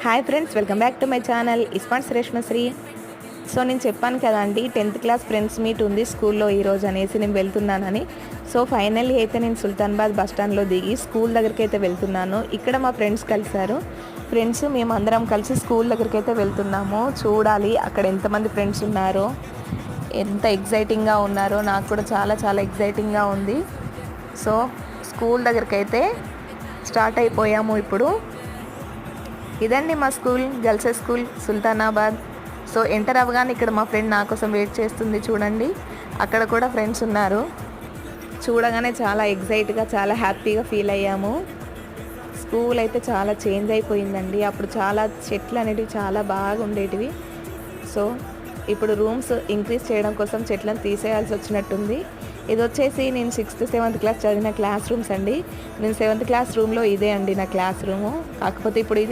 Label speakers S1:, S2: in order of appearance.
S1: Hi friends, welcome back to my channel iSmart Shreshmashri. So నేను చెప్పాను కదండి 10th క్లాస్ ఫ్రెండ్స్ మీట్ ఉంది స్కూల్లో ఈరోజు అనేసి నేను వెళ్తున్నానని. సో ఫైనల్లీ అయితే నేను సుల్తానాబాద్ బస్ స్టాండ్లో దిగి స్కూల్ దగ్గరికి అయితే వెళ్తున్నాను. ఇక్కడ మా ఫ్రెండ్స్ కలిశారు. ఫ్రెండ్స్ మేము అందరం కలిసి స్కూల్ దగ్గరికి అయితే వెళ్తున్నాము. చూడాలి అక్కడ ఎంతమంది ఫ్రెండ్స్ ఉన్నారో, ఎంత ఎగ్జైటింగ్గా ఉన్నారో. నాకు కూడా చాలా చాలా ఎగ్జైటింగ్గా ఉంది. సో స్కూల్ దగ్గరికి అయితే స్టార్ట్ అయిపోయాము ఇప్పుడు. ఇదండి మా school, girls school Sultanabad. So enter అవ్వగానే ఇక్కడ మా ఫ్రెండ్ నా కోసం వెయిట్ చేస్తుంది చూడండి. అక్కడ కూడా ఫ్రెండ్స్ ఉన్నారు. చూడగానే చాలా ఎగ్జైట్గా, చాలా హ్యాపీగా ఫీల్ అయ్యాము. స్కూల్ అయితే చాలా చేంజ్ అయిపోయిందండి. అప్పుడు చాలా చెట్లు అనేటివి చాలా బాగా ఉండేటివి. సో ఇప్పుడు రూమ్స్ ఇంక్రీజ్ చేయడం కోసం చెట్లను తీసేయాల్సి వచ్చినట్టుంది. ఇది వచ్చేసి నేను 6th 7th క్లాస్ చదివిన క్లాస్ రూమ్స్ అండి. నేను 7th క్లాస్ రూమ్లో ఇదే అండి నా క్లాస్ రూము. కాకపోతే ఇప్పుడు ఇది